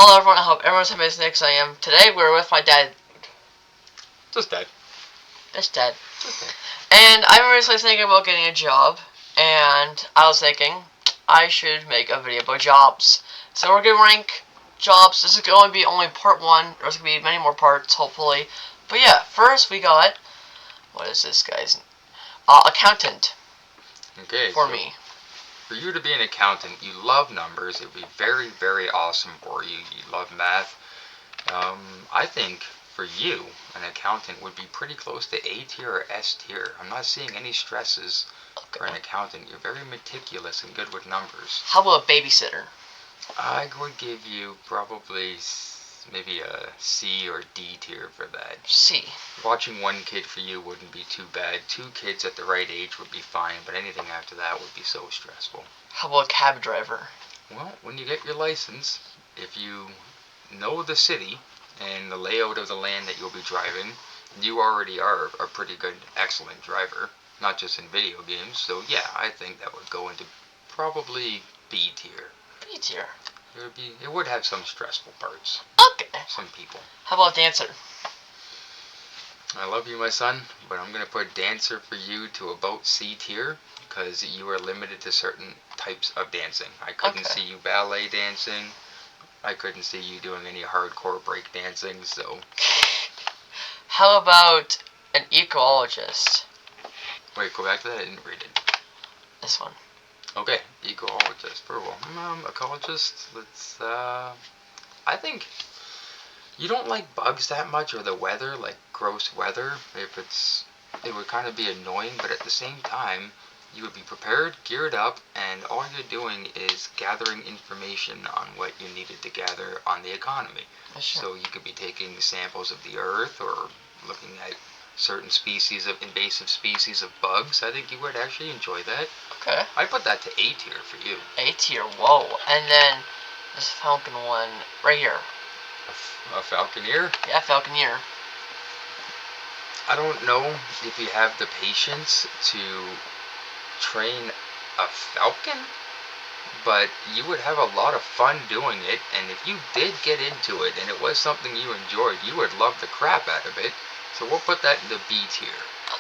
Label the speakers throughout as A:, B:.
A: Hello everyone, I hope everyone's having a nice I am. Today we're with my dad.
B: Just dead.
A: Just dad. And I was recently thinking about getting a job, and I was thinking I should make a video about jobs. So we're going to rank jobs. This is going to be only part one. There's going to be many more parts, hopefully. But yeah, first we got, what is this guy's name? Accountant.
B: Okay.
A: For me.
B: For you to be an accountant, you love numbers. It would be very, very awesome for you. You love math. I think for you, an accountant would be pretty close to A tier or S tier. I'm not seeing any stresses for an accountant. You're very meticulous and good with numbers.
A: How about a babysitter?
B: I would give you probably maybe a C or D tier for that.
A: C.
B: Watching one kid for you wouldn't be too bad. 2 kids at the right age would be fine, but anything after that would be so stressful.
A: How about a cab driver?
B: Well, when you get your license, if you know the city and the layout of the land that you'll be driving, you already are a pretty good, excellent driver, not just in video games. So yeah, I think that would go into probably B tier.
A: B tier.
B: It would have some stressful parts.
A: Okay.
B: Some people.
A: How about dancer?
B: I love you, my son, but I'm going to put dancer for you to about C tier because you are limited to certain types of dancing. I couldn't see you ballet dancing. I couldn't see you doing any hardcore break dancing, so.
A: How about an ecologist?
B: Wait, go back to that. I didn't read it.
A: This one.
B: Okay, ecologist. Very well. Ecologist. Let's. I think you don't like bugs that much or the weather, like gross weather. It would kind of be annoying, but at the same time, you would be prepared, geared up, and all you're doing is gathering information on what you needed to gather on the economy.
A: Sure.
B: So you could be taking samples of the earth or looking at certain species of invasive species of bugs. I think you would actually enjoy that.
A: Okay.
B: I'd put that to A tier for you.
A: A tier, whoa. And then this falcon one right here.
B: A falconeer?
A: Yeah, falconeer.
B: I don't know if you have the patience to train a falcon, but you would have a lot of fun doing it, and if you did get into it and it was something you enjoyed, you would love the crap out of it. So we'll put that in the B tier.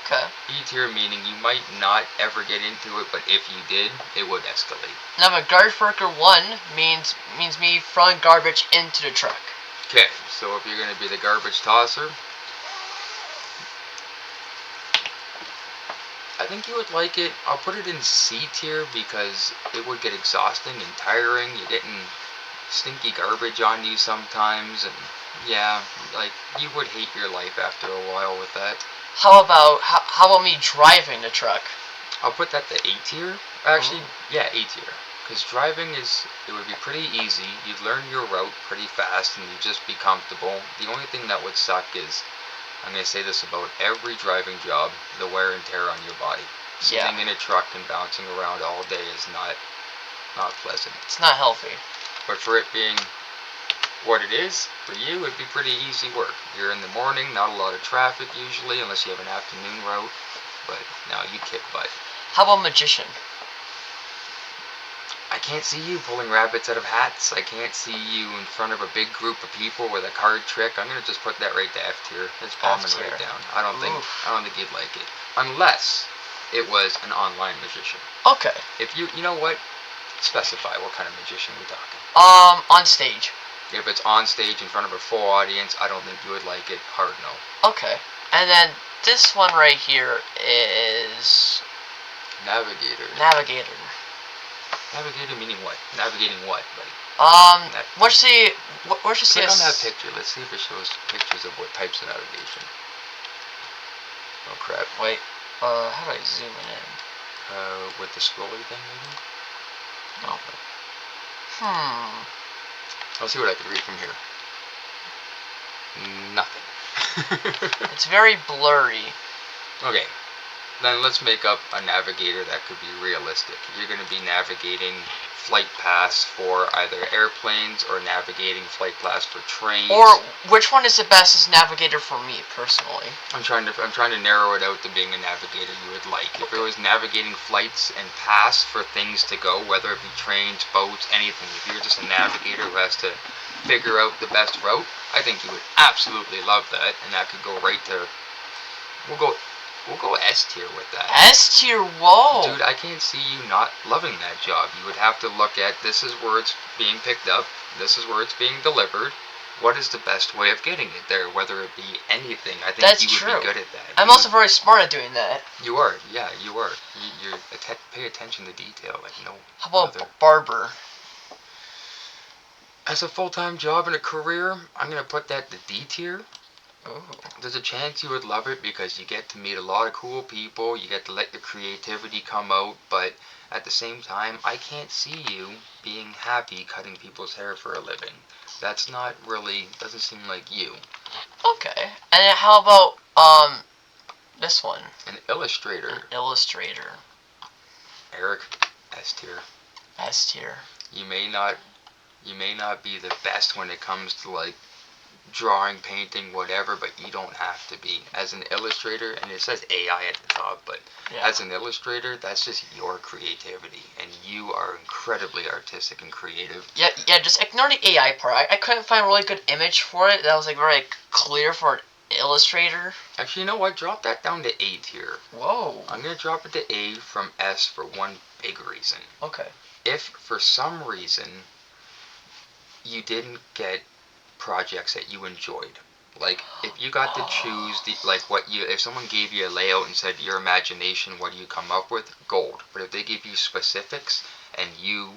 A: Okay.
B: B tier meaning you might not ever get into it, but if you did, it would escalate.
A: Now a garbage worker 1 means me throwing garbage into the truck.
B: Okay, so if you're going to be the garbage tosser, I think you would like it. I'll put it in C tier because it would get exhausting and tiring. You're getting stinky garbage on you sometimes, and yeah, like you would hate your life after a while with that.
A: How about me driving the truck?
B: I'll put that to A tier. Actually, yeah, A tier. Because driving it would be pretty easy. You'd learn your route pretty fast and you'd just be comfortable. The only thing that would suck is, I'm going to say this about every driving job, the wear and tear on your body. Sitting in a truck and bouncing around all day is not pleasant.
A: It's not healthy.
B: But for it being what it is, for you, it'd be pretty easy work. You're in the morning, not a lot of traffic usually, unless you have an afternoon route. But now you kick butt.
A: How about magician?
B: I can't see you pulling rabbits out of hats. I can't see you in front of a big group of people with a card trick. I'm gonna just put that right to F tier. It's bombing right down. I don't think you'd like it, unless it was an online magician.
A: Okay.
B: If you know what, specify what kind of magician we're talking.
A: On stage.
B: If it's on stage in front of a full audience, I don't think you would like it. Hard no.
A: Okay. And then this one right here is
B: navigator.
A: Navigator.
B: Navigator meaning what? Navigating what, buddy?
A: Where's the
B: Click on that picture. Let's see if it shows pictures of what types of navigation. Oh crap.
A: Wait. How do I zoom in?
B: With the scrolly thing maybe?
A: No.
B: I'll see what I can read from here. Nothing.
A: It's very blurry.
B: Okay. Then let's make up a navigator that could be realistic. You're going to be navigating flight paths for either airplanes or navigating flight paths for trains.
A: Or which one is the best as navigator for me personally?
B: I'm trying to narrow it out to being a navigator you would like. If it was navigating flights and paths for things to go, whether it be trains, boats, anything. If you're just a navigator who has to figure out the best route, I think you would absolutely love that, and that could go right to. We'll go. We'll go S tier with that.
A: S tier, whoa.
B: Dude, I can't see you not loving that job. You would have to look at this is where it's being picked up, this is where it's being delivered. What is the best way of getting it there? Whether it be anything, I think
A: That's
B: you would
A: true.
B: be good at that.
A: I'm also very smart at doing that.
B: You are, yeah, you are. You pay attention to detail, like no.
A: How about
B: other.
A: barber?
B: As a full-time job and a career, I'm gonna put that to D tier.
A: Ooh.
B: There's a chance you would love it because you get to meet a lot of cool people, you get to let your creativity come out, but at the same time, I can't see you being happy cutting people's hair for a living. That's not really, doesn't seem like you.
A: Okay. And then how about, this one?
B: An illustrator.
A: An illustrator.
B: Eric, S tier.
A: S tier.
B: You may not be the best when it comes to like drawing, painting, whatever, but you don't have to be. As an illustrator, and it says AI at the top, but
A: Yeah.
B: as an illustrator, that's just your creativity, and you are incredibly artistic and creative.
A: Yeah, just ignore the AI part. I couldn't find a really good image for it that was like very clear for an illustrator.
B: Actually, you know what? Drop that down to A tier.
A: Whoa.
B: I'm going to drop it to A from S for one big reason.
A: Okay.
B: If for some reason you didn't get projects that you enjoyed, like if you got to choose if someone gave you a layout and said your imagination, what do you come up with? Gold. But if they give you specifics and you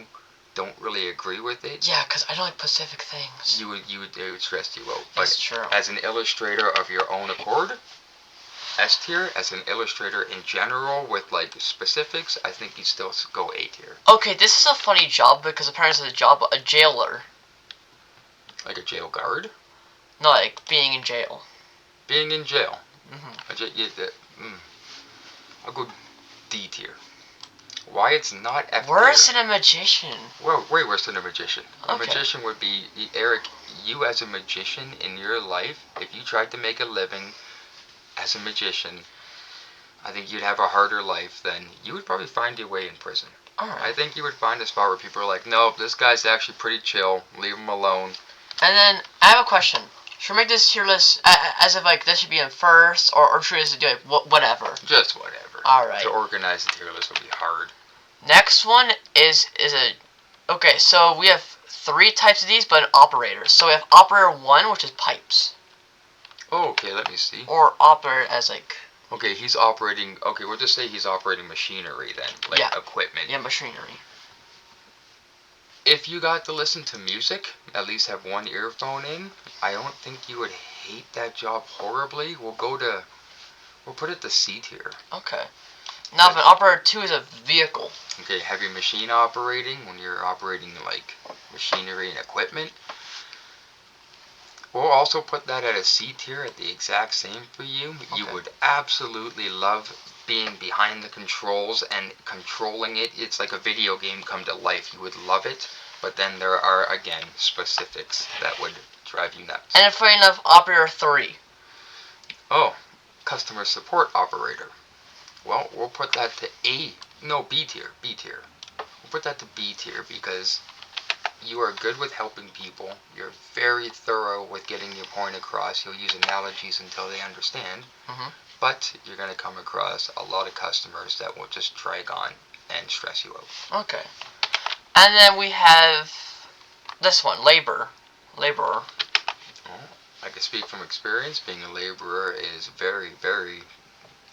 B: don't really agree with it,
A: Yeah, because I don't like specific things.
B: it would stress you out.
A: That's
B: But
A: true.
B: as an illustrator of your own accord, S tier. As an illustrator in general with like specifics, I think you still go A tier.
A: Okay, this is a funny job because apparently it's a job, a jailer.
B: Like a jail guard?
A: No, like being in jail.
B: Being in jail.
A: Mm-hmm.
B: I'll go D tier. Why it's not F tier?
A: Worse than a magician.
B: Well, way worse than a magician. A
A: Okay.
B: magician would be, Eric, you as a magician in your life, if you tried to make a living as a magician, I think you'd have a harder life than, you would probably find your way in prison.
A: Alright.
B: I think you would find a spot where people are like, no, this guy's actually pretty chill, leave him alone.
A: And then, I have a question. Should we make this tier list as if, like, this should be in first, or should we just do, like, whatever?
B: Just whatever.
A: Alright.
B: To organize the tier list would be hard.
A: Next one is a... Okay, so we have 3 types of these, but an operator. So we have operator 1, which is pipes.
B: Oh, okay, let me see.
A: Or operator as, like...
B: Okay, he's operating... Okay, we'll just say he's operating machinery then. Like,
A: Yeah.
B: equipment.
A: Yeah, machinery.
B: If you got to listen to music, at least have one earphone in, I don't think you would hate that job horribly. We'll put it to C tier.
A: Okay. Now, if an operator 2 is a vehicle.
B: Okay, heavy machine operating, when you're operating, like, machinery and equipment. We'll also put that at a C tier at the exact same for you.
A: Okay.
B: You would absolutely love being behind the controls and controlling it. It's like a video game come to life. You would love it, but then there are, again, specifics that would drive you nuts.
A: And funny enough, operator 3.
B: Oh, customer support operator. Well, we'll put that to B tier. We'll put that to B tier because you are good with helping people. You're very thorough with getting your point across. You'll use analogies until they understand.
A: Mm-hmm.
B: But you're going to come across a lot of customers that will just drag on and stress you out.
A: Okay. And then we have this one, laborer.
B: Oh, I can speak from experience. Being a laborer is very, very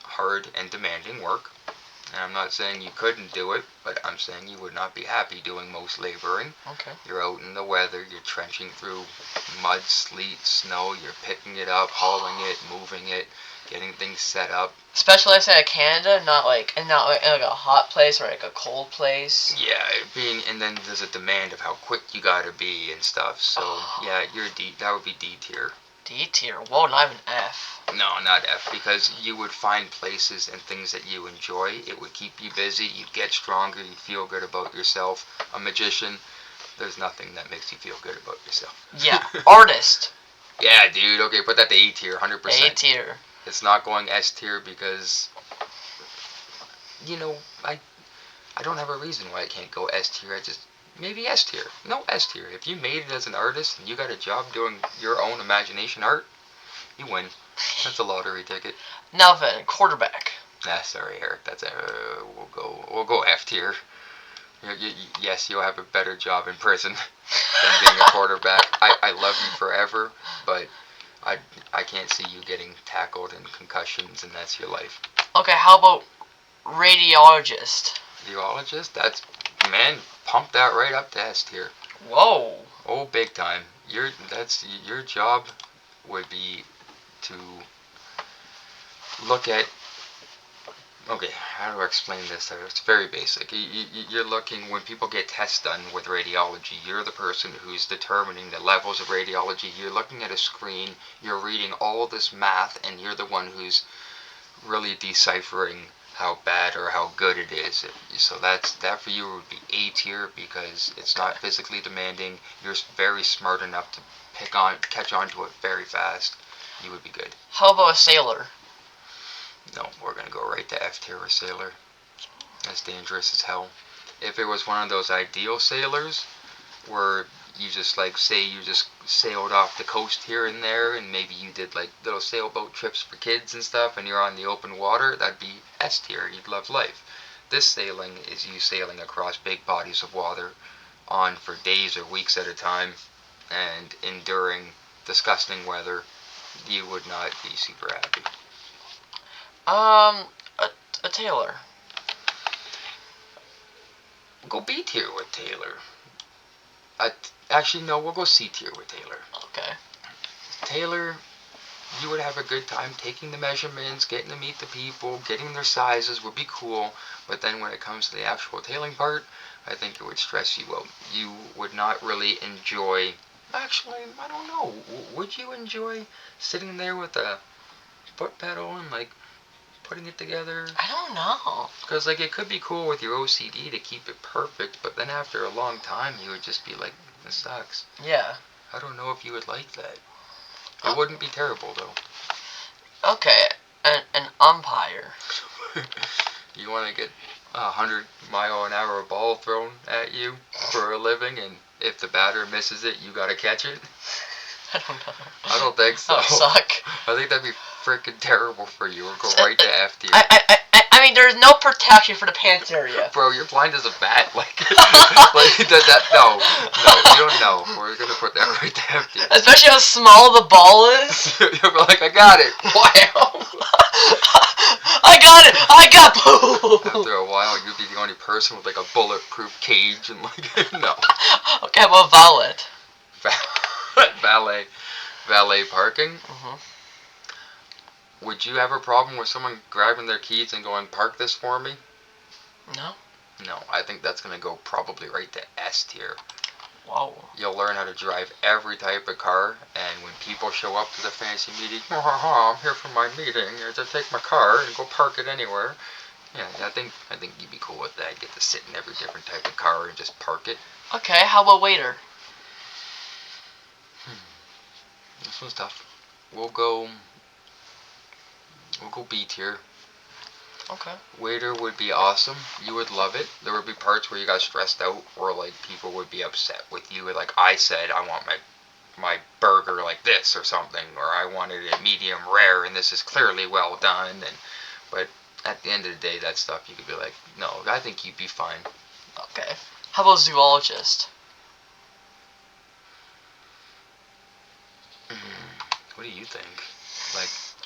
B: hard and demanding work. And I'm not saying you couldn't do it, but I'm saying you would not be happy doing most laboring.
A: Okay.
B: You're out in the weather, you're trenching through mud, sleet, snow, you're picking it up, hauling it, moving it, getting things set up.
A: Especially I say Canada, not like in like a hot place or like a cold place.
B: Yeah, and then there's a demand of how quick you gotta be and stuff. So yeah, that would be D tier.
A: D tier. Whoa, not even F.
B: No, not F, because you would find places and things that you enjoy. It would keep you busy. You'd get stronger. You'd feel good about yourself. A magician, there's nothing that makes you feel good about yourself.
A: Yeah, artist.
B: Yeah, dude. Okay, put that to A tier, 100%.
A: A tier.
B: It's not going S tier because, I don't have a reason why I can't go S tier. maybe S tier. No, S tier. If you made it as an artist and you got a job doing your own imagination art, you win. That's a lottery ticket.
A: Now then, quarterback.
B: Sorry, Eric. That's we'll go F tier. Yes, you'll have a better job in prison than being a quarterback. I love you forever, but I can't see you getting tackled and concussions, and that's your life.
A: Okay, how about radiologist?
B: Radiologist? That's, man, pump that right up to S tier.
A: Whoa.
B: Oh, big time. Your job would be to look at. Okay, how do I explain this? It's very basic. You're looking, when people get tests done with radiology, you're the person who's determining the levels of radiology. You're looking at a screen, you're reading all this math, and you're the one who's really deciphering how bad or how good it is. So that for you would be A tier, because it's not physically demanding. You're very smart enough to catch on to it very fast. You would be good.
A: How about a sailor?
B: No, we're gonna go right to F tier with sailor. That's dangerous as hell. If it was one of those ideal sailors, where you just say you just sailed off the coast here and there, and maybe you did like little sailboat trips for kids and stuff, and you're on the open water, that'd be S tier. You'd love life. This sailing is you sailing across big bodies of water, on for days or weeks at a time, and enduring disgusting weather. You would not be super happy.
A: A tailor.
B: Go B tier with Taylor. Actually, no, we'll go C tier with Taylor.
A: Okay.
B: Taylor, you would have a good time taking the measurements, getting to meet the people, getting their sizes would be cool, but then when it comes to the actual tailing part, I think it would stress you out. You would not really enjoy. Actually, I don't know. Would you enjoy sitting there with a foot pedal and putting it together?
A: I don't know.
B: Because it could be cool with your OCD to keep it perfect, but then after a long time you would just be like, this sucks.
A: Yeah.
B: I don't know if you would like that. It wouldn't be terrible though.
A: Okay, an umpire.
B: You want to get 100-mile-an-hour ball thrown at you for a living, and if the batter misses it, you gotta catch it?
A: I don't know.
B: I don't think so.
A: That would suck.
B: I think that'd be freaking terrible for you. We'll go right to F tier.
A: I mean, there's no protection for the pants area.
B: Bro, you're blind as a bat. No, you don't know. We're gonna put that right to F tier.
A: Especially how small the ball is.
B: You're like, I got it.
A: Wow. I got it. I got poo.
B: After a while, you'd be the only person with a bulletproof cage and no.
A: Okay, well, valet.
B: Valet parking.
A: Mm-hmm.
B: Would you have a problem with someone grabbing their keys and going, park this for me?
A: No.
B: No, I think that's going to go probably right to S tier.
A: Wow.
B: You'll learn how to drive every type of car, and when people show up to the fancy meeting, I'm here for my meeting, or to take my car and go park it anywhere. Yeah, I think you'd be cool with that. Get to sit in every different type of car and just park it.
A: Okay, how about waiter?
B: This one's tough. We'll go B tier.
A: Okay.
B: Waiter would be awesome. You would love it. There would be parts where you got stressed out, or people would be upset with you. I said, I want my burger like this or something, or I wanted it medium rare, and this is clearly well done. But at the end of the day, that stuff you could be like, no, I think you'd be fine.
A: Okay. How about zoologist?
B: What do you think?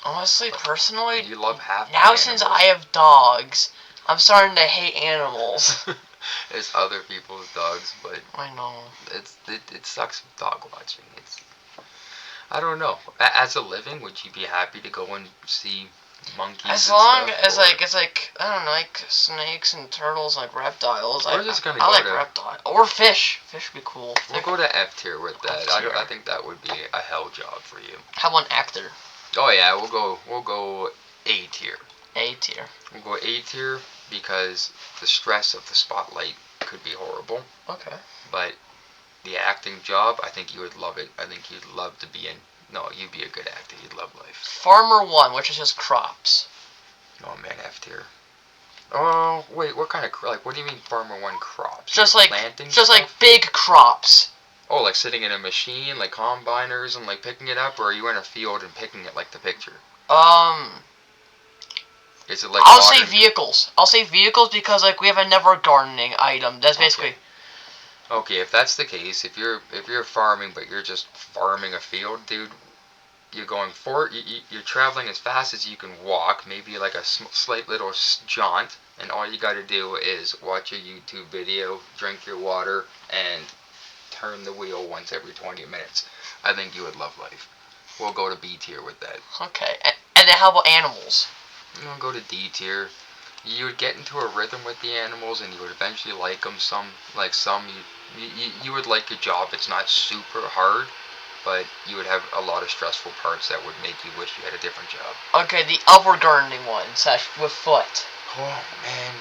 A: Honestly, personally,
B: you love half
A: now since I have dogs, I'm starting to hate animals.
B: It's other people's dogs, but
A: I know.
B: It sucks with dog watching. I don't know. As a living, would you be happy to go and see monkeys?
A: As long as I don't know, snakes and turtles, reptiles.
B: We're just gonna
A: I
B: go
A: like
B: to
A: reptiles or fish. Fish would be cool.
B: We'll go to F tier with that.
A: F-tier.
B: I think that would be a hell job for you.
A: How about an actor?
B: Oh yeah, we'll go A tier.
A: A tier.
B: We'll go A tier because the stress of the spotlight could be horrible.
A: Okay.
B: But the acting job, I think you would love it. I think you'd love to be in. No, you'd be a good actor. You'd love life.
A: Farmer 1, which is just crops.
B: Oh man, F tier. Oh, wait, what kind of, like, what do you mean Farmer One crops?
A: Just
B: You're
A: like,
B: planting
A: just like
B: stuff?
A: big crops.
B: Oh, like sitting in a machine, like combiners and like picking it up, or are you in a field and picking it like the picture?
A: Um,
B: Is it like
A: I'll say
B: modern?
A: vehicles. I'll say vehicles because like we have a never gardening item. That's basically.
B: Okay. Okay, if that's the case, if you're farming but you're just farming a field, dude, you're going for you're traveling as fast as you can walk, maybe like a slight little jaunt, and all you got to do is watch a YouTube video, drink your water, and turn the wheel once every 20 minutes. I think you would love life. We'll go to B tier with that.
A: Okay, and then how about animals?
B: We'll go to D tier. You would get into a rhythm with the animals, and you would eventually like them. Some, you would like your job. It's not super hard, but you would have a lot of stressful parts that would make you wish you had a different job.
A: Okay, the upward gardening one, with foot.
B: Oh man,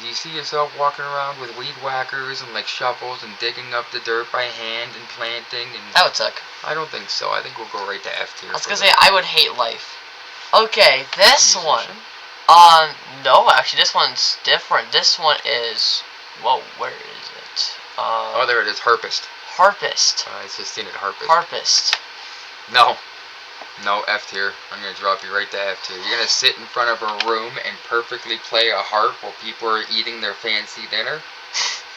B: do you see yourself walking around with weed whackers and like shovels and digging up the dirt by hand and planting? And
A: That would suck.
B: I don't think so. I think we'll go right to F tier.
A: I was
B: For
A: gonna say
B: that.
A: I would hate life. Okay, this one.
B: Musician?
A: No, actually, this one's different. This one is. Whoa, where is it?
B: Oh, there it is. Harpist.
A: Harpist.
B: I just seen it. Harpist.
A: Harpist.
B: No. No, F tier. I'm gonna drop you right to F tier. You're gonna sit in front of a room and perfectly play a harp while people are eating their fancy dinner?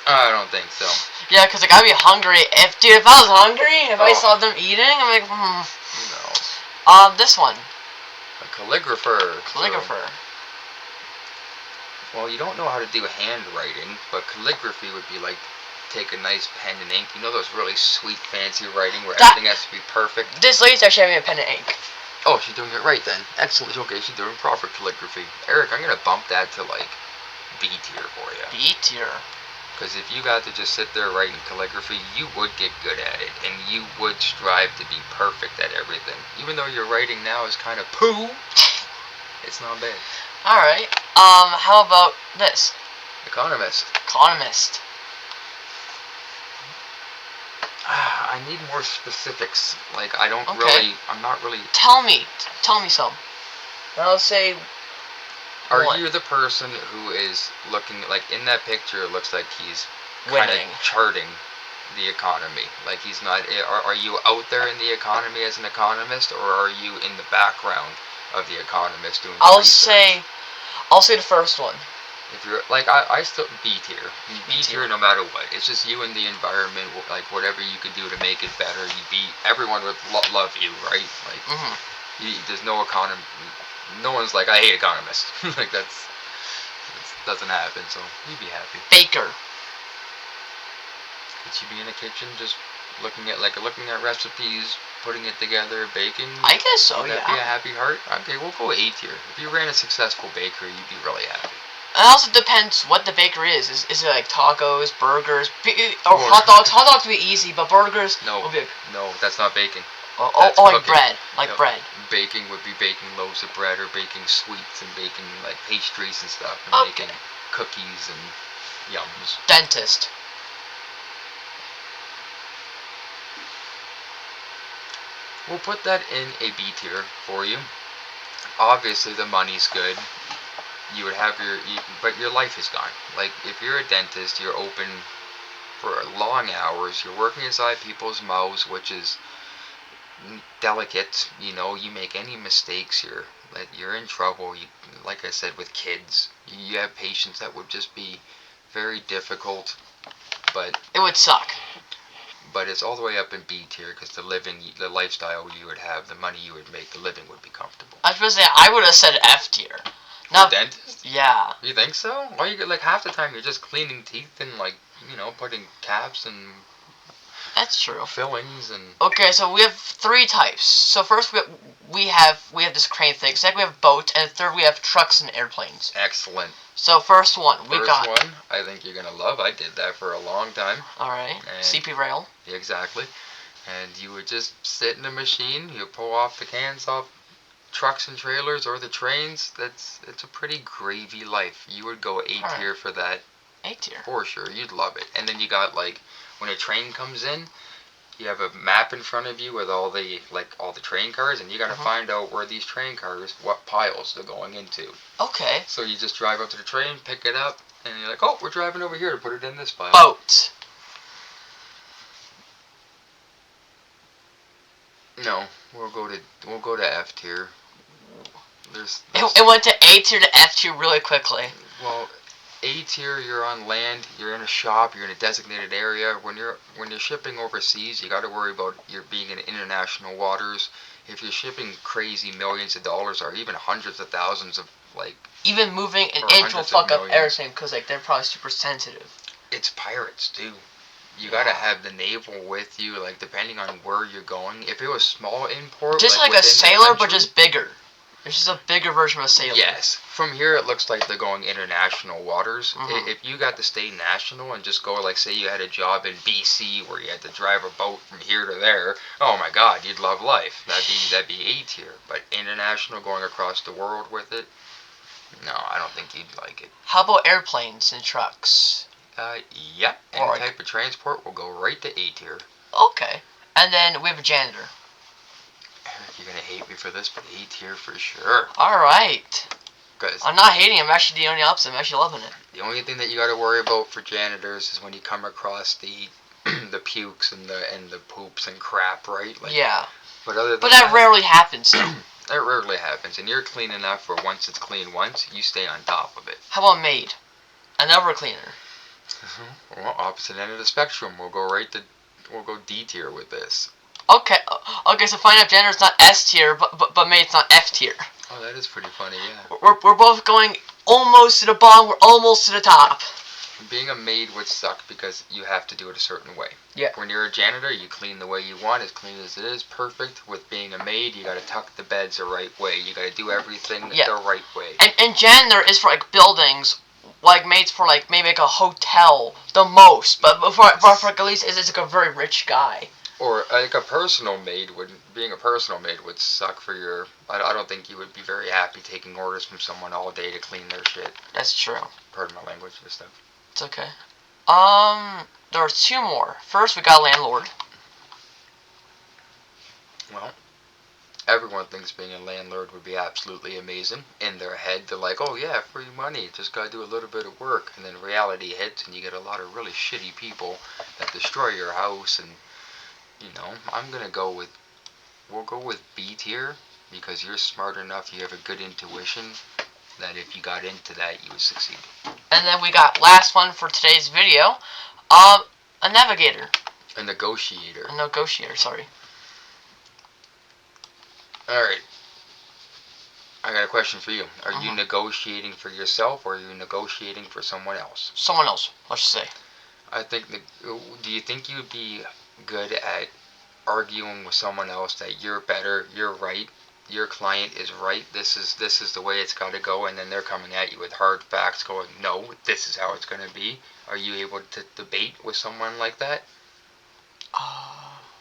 B: I don't think so.
A: Yeah, cause like I'd be hungry. If I was hungry, if I
B: Oh.
A: saw them eating, I'm like,
B: No.
A: This one.
B: A calligrapher.
A: Calligrapher.
B: Well, you don't know how to do handwriting, but calligraphy would be like take a nice pen and ink. You know those really sweet, fancy writing where everything has to be perfect?
A: This lady's actually having a pen and ink.
B: Oh, she's doing it right then. Excellent. Okay, she's doing proper calligraphy. Eric, I'm gonna bump that to like B tier for you.
A: B tier.
B: Because if you got to just sit there writing calligraphy, you would get good at it, and you would strive to be perfect at everything. Even though your writing now is kind of poo, it's not bad.
A: Alright. How about this?
B: Economist.
A: Economist.
B: I need more specifics. Like, I'm not really.
A: Tell me some. I'll say.
B: Are
A: What?
B: you the person who is looking, like, in that picture, it looks like he's kind
A: Winning.
B: of charting the economy? Like, he's not, are you out there in the economy as an economist, or are you in the background of the economist doing the
A: I'll
B: research?
A: say the first one.
B: If you're, like, I still, B tier. B
A: tier.
B: tier no matter what. It's just you and the environment, like, whatever you could do to make it better, everyone would love you, right? Like, there's no economy. No one's like, I hate economists. Like that doesn't happen. So you'd be happy.
A: Baker.
B: Could you be in a kitchen just looking at recipes, putting it together, baking?
A: I guess so.
B: Would that be a happy heart? Okay, we'll go A tier. If you ran a successful bakery, you'd be really happy.
A: It also depends what the bakery is. Is it like tacos, burgers, or hot dogs? Hot dogs would be easy, but burgers
B: No,
A: would be.
B: no, that's not baking.
A: Like
B: cooking.
A: bread,
B: Yep.
A: bread.
B: Baking would be baking loaves of bread or baking sweets and baking like pastries and stuff and
A: Okay.
B: making cookies and yums.
A: Dentist.
B: We'll put that in a B tier for you. Obviously, the money's good. You would have but your life is gone. Like, if you're a dentist, you're open for long hours. You're working inside people's mouths, which is delicate. You make any mistakes, you're in trouble. Like I said, with kids, you have patients that would just be very difficult. But
A: It would suck.
B: it's all the way up in B tier because the lifestyle you would have, the money you would make, the living would be comfortable.
A: I was supposed to say I would have said F tier.
B: For a dentist?
A: Yeah.
B: You think so? Well, you get like half the time you're just cleaning teeth and like putting caps and
A: That's true.
B: fillings and.
A: Okay, so we have 3 types. So first we have this crane thing. Second we have boats, and third we have trucks and airplanes.
B: Excellent.
A: So first one we
B: First
A: got.
B: one, I think you're gonna love. I did that for a long time.
A: All right.
B: And-
A: CP rail.
B: Exactly. And you would just sit in a machine. You pull off the cans off trucks and trailers or the trains. It's a pretty gravy life. You would go A tier
A: Alright.
B: for that
A: A tier.
B: for sure. You'd love it. And then you got like when a train comes in, you have a map in front of you with all the train cars, and you gotta find out where these train cars, what piles they're going into.
A: Okay.
B: So you just drive up to the train, pick it up, and you're like, oh, we're driving over here to put it in this pile.
A: Boat.
B: No, we'll go to F tier.
A: It went to A tier to F tier really quickly.
B: Well, A tier, you're on land, you're in a shop, you're in a designated area. When you're shipping overseas, you got to worry about you're being in international waters. If you're shipping crazy millions of dollars or even hundreds of thousands of
A: even moving an inch will fuck up everything because they're probably super sensitive.
B: It's pirates too. You gotta have the naval with you, depending on where you're going. If it was small import,
A: just like a sailor, but just bigger. It's just a bigger version of a sailor.
B: Yes. From here, it looks like they're going international waters. If you got to stay national and just go, say you had a job in BC where you had to drive a boat from here to there, oh my God, you'd love life. That'd be A tier. But international, going across the world with it, no, I don't think you'd like it.
A: How about airplanes and trucks?
B: Yeah. Any type of transport will go right to A tier.
A: Okay. And then we have a janitor.
B: You're gonna hate me for this, but A tier for sure.
A: Alright.
B: Because
A: I'm not hating him, I'm actually the only opposite. I'm actually loving it.
B: The only thing that you gotta worry about for janitors is when you come across the the pukes and the poops and crap, right?
A: Yeah.
B: But
A: that rarely happens.
B: That rarely happens, and you're clean enough where once it's clean once, you stay on top of it.
A: How about maid? Another cleaner.
B: Well, opposite end of the spectrum. We'll go D tier with this.
A: Okay, so find out janitor's not S tier, but maid's not F tier.
B: Oh, that is pretty funny, yeah.
A: We're both going almost to the bottom, we're almost to the top.
B: Being a maid would suck because you have to do it a certain way.
A: Yeah.
B: When you're a janitor, you clean the way you want, as clean as it is, perfect. With being a maid, you gotta tuck the beds the right way. You gotta do everything the right way.
A: And janitor is for buildings, maids for maybe a hotel, the most. But for at least it's a very rich guy.
B: Or a personal maid being a personal maid would suck for your. I don't think you would be very happy taking orders from someone all day to clean their shit.
A: That's true.
B: Pardon my language, this stuff.
A: It's okay. There are two more. First, we got landlord.
B: Well, everyone thinks being a landlord would be absolutely amazing. In their head, they're like, oh yeah, free money, just gotta do a little bit of work. And then reality hits and you get a lot of really shitty people that destroy your house. And, we'll go with B tier because you're smart enough, you have a good intuition that if you got into that, you would succeed.
A: And then we got last one for today's video, a navigator.
B: A negotiator.
A: A negotiator, sorry.
B: Alright. I got a question for you. Are you negotiating for yourself or are you negotiating for someone else?
A: Someone else, let's just say.
B: Do you think you'd be good at arguing with someone else that you're better, you're right, your client is right, this is the way it's got to go, and then they're coming at you with hard facts going, no, this is how it's going to be? Are you able to debate with someone like that?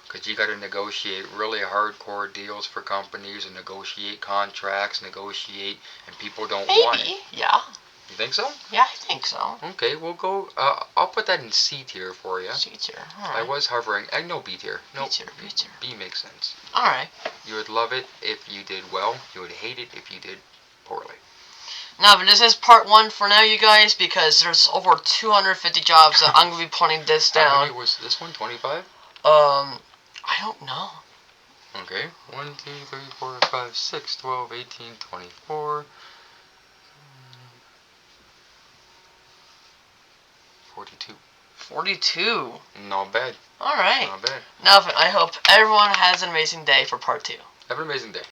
B: Because you got to negotiate really hardcore deals for companies and negotiate contracts, and people don't want it.
A: Yeah.
B: You think so?
A: Yeah, I think so.
B: Okay, we'll go. I'll put that in C tier for you.
A: C tier. All right.
B: I was hovering. No, B tier. No.
A: B tier. B tier.
B: B makes sense.
A: All right.
B: You would love it if you did well. You would hate it if you did poorly.
A: Now, but this is part one for now, you guys, because there's over 250 jobs that I'm gonna be putting this down.
B: How many was this one? 25?
A: I don't know.
B: Okay. 1, 2, 3, 4, 5, 6, 12, 18, 24. 42.
A: 42.
B: Not bad.
A: Alright.
B: Not bad.
A: Now, I hope everyone has an amazing day for part 2.
B: Have an amazing day.